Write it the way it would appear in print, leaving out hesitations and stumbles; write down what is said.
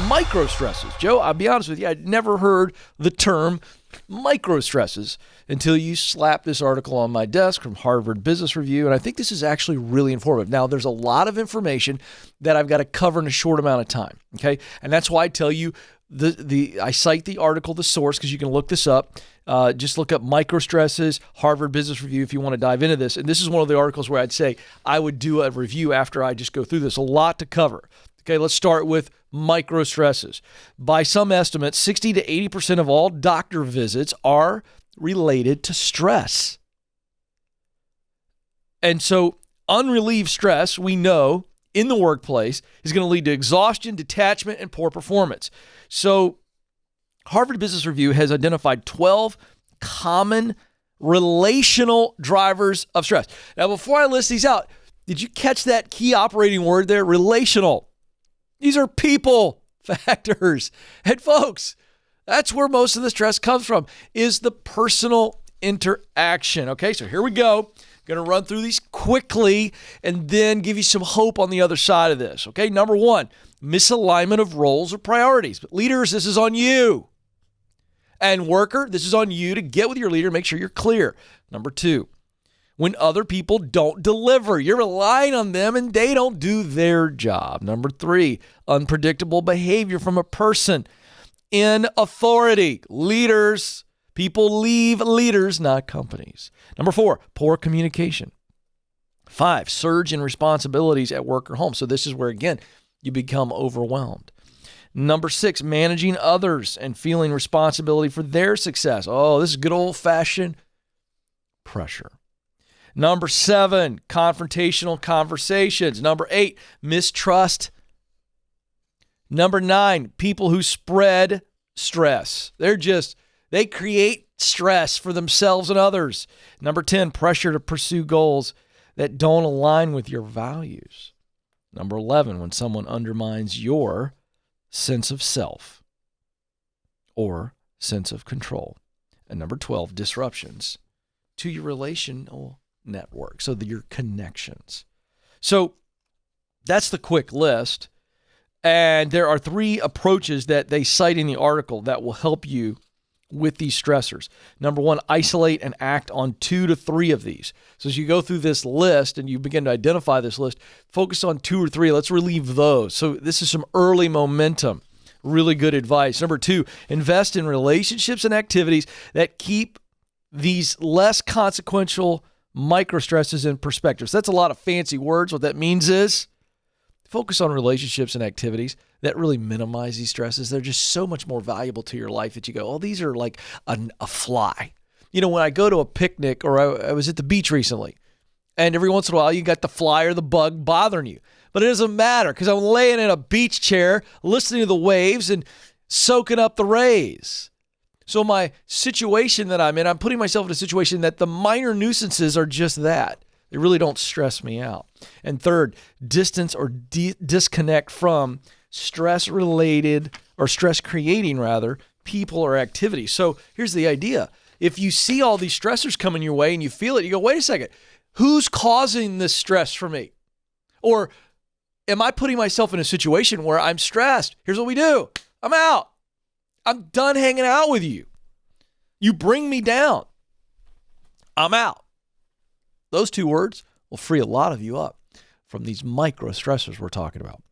micro stresses. Joe, I'll be honest with you, I'd never heard the term micro stresses until you slapped this article on my desk from Harvard Business Review, and I think this is actually really informative. Now, there's a lot of information that I've got to cover in a short amount of time, okay? And that's why I tell you, I cite the article, the source, because you can look this up. Just look up micro stresses, Harvard Business Review, if you want to dive into this. And this is one of the articles where I'd say I would do a review after I just go through this. A lot to cover. Okay, let's start with micro stresses. By some estimates, 60 to 80% of all doctor visits are related to stress. And so unrelieved stress, we know, in the workplace is going to lead to exhaustion, detachment, and poor performance. So Harvard Business Review has identified 12 common relational drivers of stress. Now, before I list these out, did you catch that key operating word there? Relational. These are people factors. And folks, that's where most of the stress comes from, is the personal interaction. Okay, so here we go. Going to run through these quickly and then give you some hope on the other side of this. Okay, number one, misalignment of roles or priorities. But leaders, this is on you. And worker, this is on you to get with your leader, make sure you're clear. Number two, when other people don't deliver, you're relying on them and they don't do their job. Number three, unpredictable behavior from a person in authority. Leaders, people leave leaders, not companies. Number four, poor communication. Five, surge in responsibilities at work or home. So this is where, again, you become overwhelmed. Number six, managing others and feeling responsibility for their success. Oh, this is good old-fashioned pressure. Number seven, confrontational conversations. Number eight, mistrust. Number nine, people who spread stress. They create stress for themselves and others. Number 10, pressure to pursue goals that don't align with your values. Number 11, when someone undermines your sense of self or sense of control. And number 12, disruptions to your relational network, so your connections. So that's the quick list. And there are three approaches that they cite in the article that will help you with these stressors. Number one, isolate and act on 2 to 3 of these. So as you go through this list and you begin to identify this list, focus on 2 or 3. Let's relieve those. So this is some early momentum. Really good advice. Number 2, invest in relationships and activities that keep these less consequential micro stresses in perspective. So that's a lot of fancy words. What that means is focus on relationships and activities that really minimize these stresses. They're just so much more valuable to your life that you go, oh, these are like a fly. You know, when I go to a picnic, or I was at the beach recently, and every once in a while you got the fly or the bug bothering you. But it doesn't matter because I'm laying in a beach chair, listening to the waves and soaking up the rays. So my situation that I'm in, I'm putting myself in a situation that the minor nuisances are just that. They really don't stress me out. And third, distance or disconnect from stress-related or stress-creating, rather, people or activities. So here's the idea. If you see all these stressors coming your way and you feel it, you go, wait a second, who's causing this stress for me? Or am I putting myself in a situation where I'm stressed? Here's what we do. I'm out. I'm done hanging out with you. You bring me down. I'm out. Those 2 words will free a lot of you up from these micro stressors we're talking about.